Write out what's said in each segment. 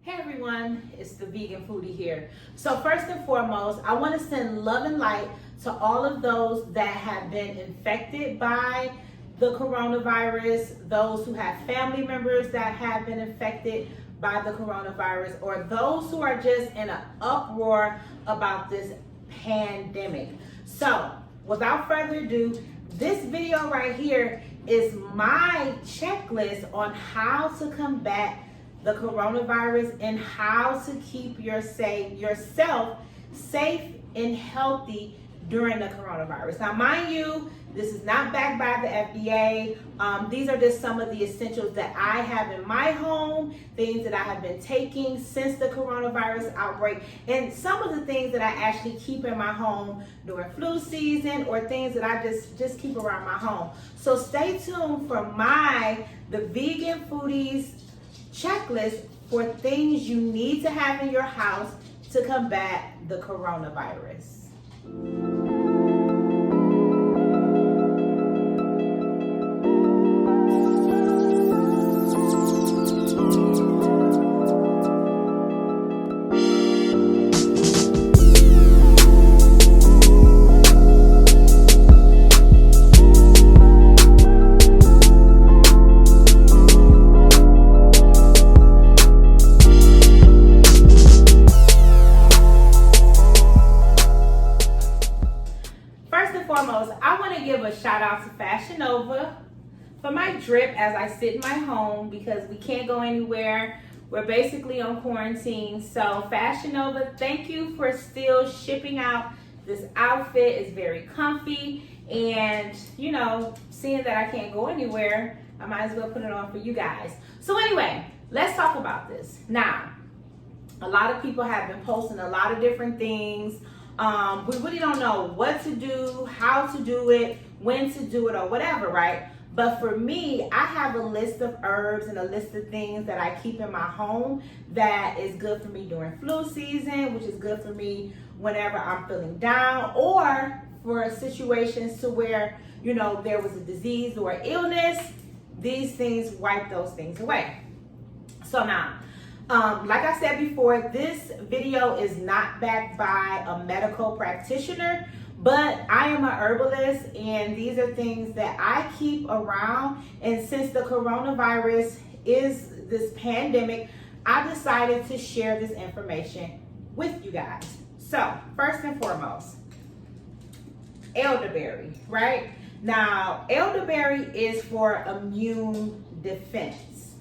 Hey everyone, it's the vegan foodie here. So first and foremost, I want to send love and light to all of those that have been infected by the coronavirus, those who have family members that have been infected by the coronavirus, or those who are just in an uproar about this pandemic. So without further ado, this video right here is my checklist on how to combat the coronavirus and how to keep yourself safe and healthy during the coronavirus. Now, mind you, this is not backed by the FDA. These are just some of the essentials that I have in my home, things that I have been taking since the coronavirus outbreak, and some of the things that I actually keep in my home during flu season, or things that I just keep around my home. So stay tuned for the Vegan Foodies checklist for things you need to have in your house to combat the coronavirus. Shout out to Fashion Nova for my drip as I sit in my home because we can't go anywhere. We're basically on quarantine. So Fashion Nova, thank you for still shipping out this outfit. It's very comfy, and you know, seeing that I can't go anywhere, I might as well put it on for you guys. So anyway, let's talk about this. Now, a lot of people have been posting a lot of different things. We really don't know what to do, how to do it, when to do it, or whatever, right? But for me, I have a list of herbs and a list of things that I keep in my home that is good for me during flu season, which is good for me whenever I'm feeling down, or for situations to where, you know, there was a disease or illness. These things wipe those things away. So now, like I said before, this video is not backed by a medical practitioner, but I am a herbalist, and these are things that I keep around. And since the coronavirus is this pandemic, I decided to share this information with you guys. So first and foremost, elderberry, right? Now, elderberry is for immune defense.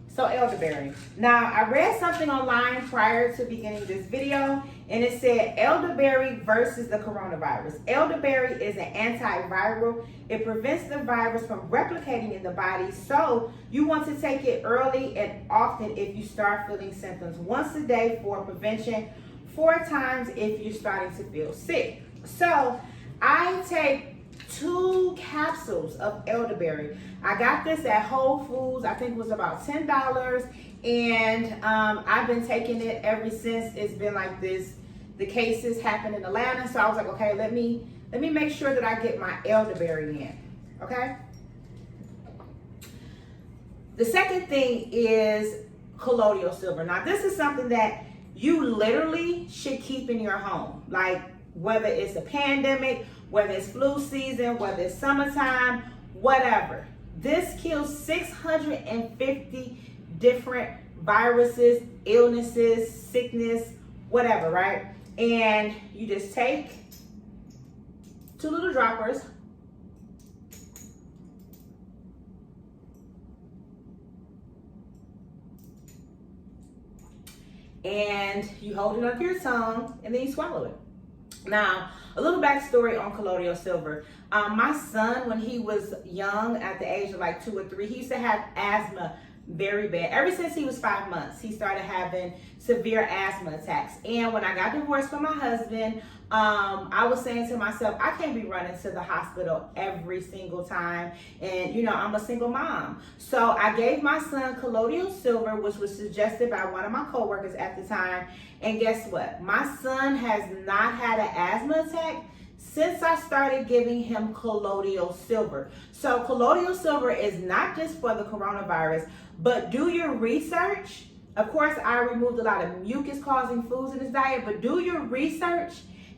So elderberry. Now, I read something online prior to beginning this video, and it said elderberry versus the coronavirus. Elderberry is an antiviral. It prevents the virus from replicating in the body, so you want to take it early and often if you start feeling symptoms. Once a day for prevention, 4 times if you're starting to feel sick. So I take 2 capsules of elderberry. I got this at Whole Foods. I think it was about $10, and I've been taking it ever since. It's been like this. The cases happened in Atlanta, so I was like, okay, let me make sure that I get my elderberry in. Okay. The second thing is Collidial Silver. Now, this is something that you literally should keep in your home, like whether it's a pandemic, whether it's flu season, whether it's summertime, whatever. This kills 650 different viruses, illnesses, sickness, whatever, right? And you just take 2 little droppers, and you hold it under your tongue, and then you swallow it. Now, a little backstory on Collidial Silver. My son, when he was young, at the age of like 2 or 3, he used to have asthma very bad. Ever since he was 5 months, he started having severe asthma attacks. And when I got divorced from my husband, I was saying to myself, I can't be running to the hospital every single time. And, you know, I'm a single mom. So I gave my son Collidial Silver, which was suggested by one of my coworkers at the time. And guess what? My son has not had an asthma attack since I started giving him Collidial Silver. So Collidial Silver is not just for the coronavirus, but do your research Of course, I removed a lot of mucus causing foods in this diet, but do your research.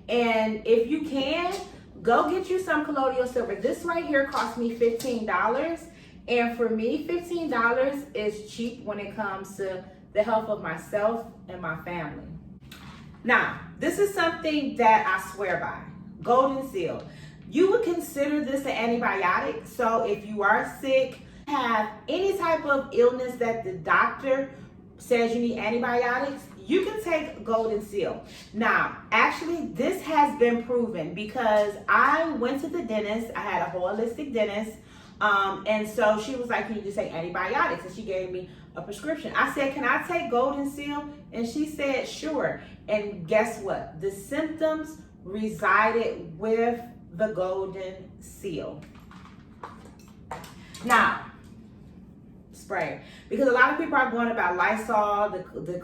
And if you can, go get you some Collidial Silver. This right here cost me $15. And for me, $15 is cheap when it comes to the health of myself and my family. Now, this is something that I swear by, Goldenseal. You would consider this an antibiotic. So if you are sick, have any type of illness that the doctor says you need antibiotics, you can take Goldenseal. Now, actually, this has been proven because I went to the dentist. I had a holistic dentist. And so she was like, can you just take antibiotics? And she gave me a prescription. I said, can I take Goldenseal? And she said, sure. And guess what? The symptoms resided with the Goldenseal. Now, spray. Because a lot of people are going about Lysol, the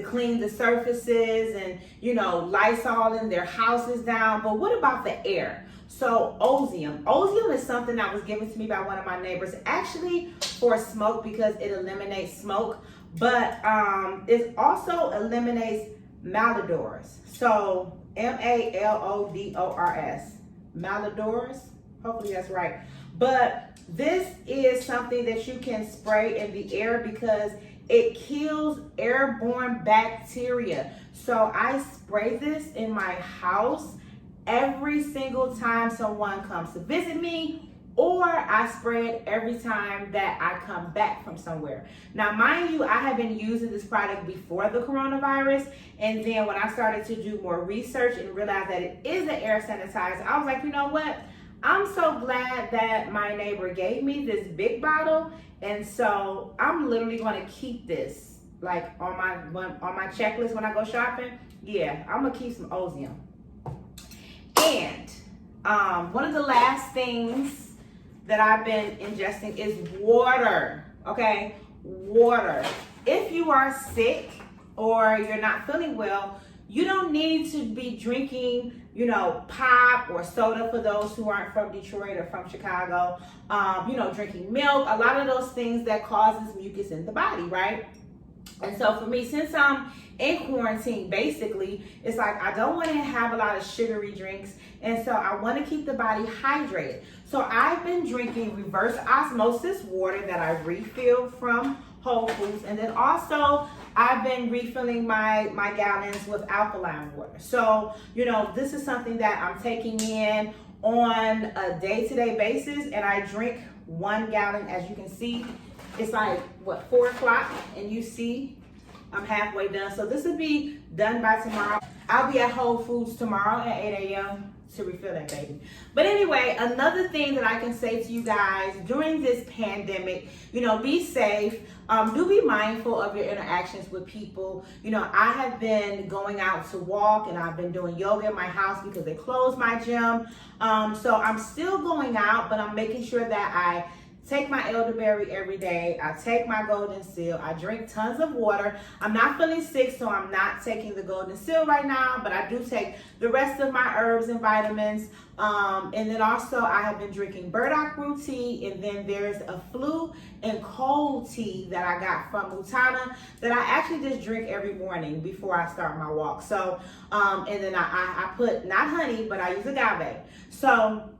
clean the surfaces, and Lysol in their houses down. But what about the air? So Ozium. Ozium is something that was given to me by one of my neighbors, actually for smoke because it eliminates smoke, but it also eliminates malodors. So malodors, malodors. Hopefully that's right. But this is something that you can spray in the air because it kills airborne bacteria. So I spray this in my house every single time someone comes to visit me, or I spray it every time that I come back from somewhere. Now, mind you, I have been using this product before the coronavirus, and then when I started to do more research and realize that it is an air sanitizer, I was like, you know what? I'm so glad that my neighbor gave me this big bottle, and so I'm literally going to keep this like on my checklist when I go shopping. Yeah, I'm gonna keep some Ozium. And one of the last things that I've been ingesting is water, okay? Water. If you are sick or you're not feeling well, you don't need to be drinking, pop or soda for those who aren't from Detroit or from Chicago, drinking milk, a lot of those things that causes mucus in the body, right? And so for me, since I'm in quarantine, basically, it's like I don't want to have a lot of sugary drinks. And so I want to keep the body hydrated. So I've been drinking reverse osmosis water that I refill from Whole Foods. And then also I've been refilling my gallons with alkaline water. So, this is something that I'm taking in on a day-to-day basis. And I drink 1 gallon, as you can see. It's like, 4 o'clock, and you see I'm halfway done. So this will be done by tomorrow. I'll be at Whole Foods tomorrow at 8 a.m. to refill that baby. But anyway, another thing that I can say to you guys during this pandemic, be safe. Do be mindful of your interactions with people. I have been going out to walk, and I've been doing yoga in my house because they closed my gym. So I'm still going out, but I'm making sure that I take my elderberry every day. I take my Goldenseal. I drink tons of water. I'm not feeling sick, so I'm not taking the Goldenseal right now, but I do take the rest of my herbs and vitamins. And then also I have been drinking burdock root tea, and then there's a flu and cold tea that I got from Montana that I actually just drink every morning before I start my walk. So, and then I put, not honey, but I use agave. So,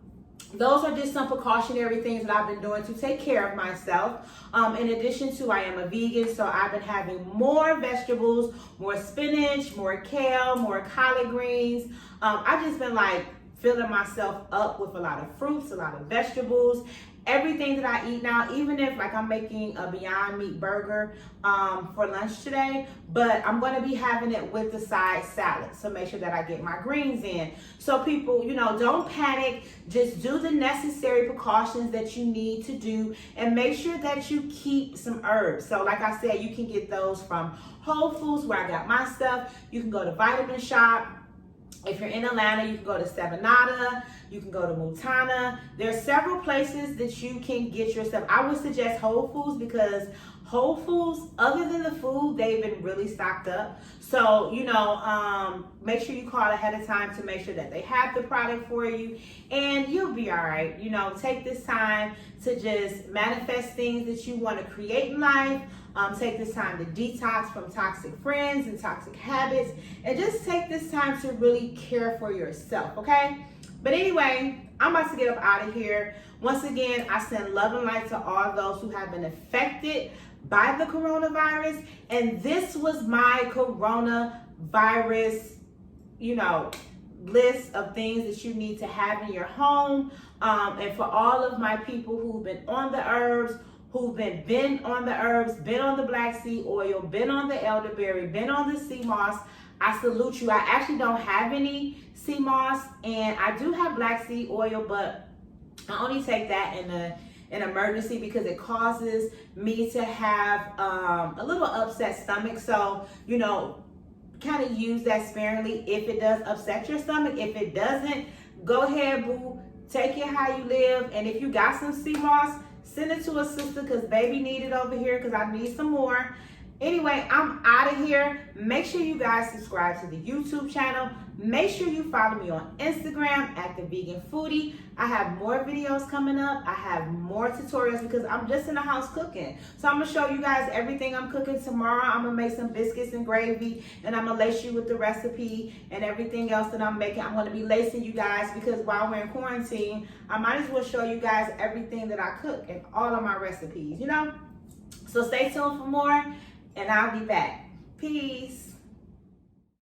those are just some precautionary things that I've been doing to take care of myself. In addition to, I am a vegan, so I've been having more vegetables, more spinach, more kale, more collard greens. I've just been filling myself up with a lot of fruits, a lot of vegetables, everything that I eat now, even if I'm making a Beyond Meat burger for lunch today, but I'm going to be having it with the side salad. So make sure that I get my greens in. So people, don't panic. Just do the necessary precautions that you need to do, and make sure that you keep some herbs. So like I said, you can get those from Whole Foods, where I got my stuff. You can go to Vitamin Shop. If you're in Atlanta, you can go to Sevenata, you can go to Montana. There are several places that you can get your stuff. I would suggest Whole Foods because Whole Foods, other than the food, they've been really stocked up. So, make sure you call ahead of time to make sure that they have the product for you, and you'll be all right. Take this time to just manifest things that you want to create in life. Take this time to detox from toxic friends and toxic habits, and just take this time to really care for yourself, okay? But anyway, I'm about to get up out of here. Once again, I send love and light to all those who have been affected by the coronavirus. And this was my coronavirus, list of things that you need to have in your home. And for all of my people who've been on the herbs, who've been on the herbs, been on the black seed oil, been on the elderberry, been on the sea moss, I salute you. I actually don't have any sea moss, and I do have black seed oil, but I only take that in an emergency because it causes me to have a little upset stomach. So, kind of use that sparingly if it does upset your stomach. If it doesn't, go ahead, boo. Take it how you live. And if you got some sea moss, send it to a sister because baby need it over here because I need some more. Anyway, I'm out of here. Make sure you guys subscribe to the YouTube channel. Make sure you follow me on Instagram at The Vegan Foodie. I have more videos coming up. I have more tutorials because I'm just in the house cooking. So I'm going to show you guys everything I'm cooking tomorrow. I'm going to make some biscuits and gravy, and I'm going to lace you with the recipe and everything else that I'm making. I'm going to be lacing you guys because while we're in quarantine, I might as well show you guys everything that I cook and all of my recipes, So stay tuned for more. And I'll be back. Peace.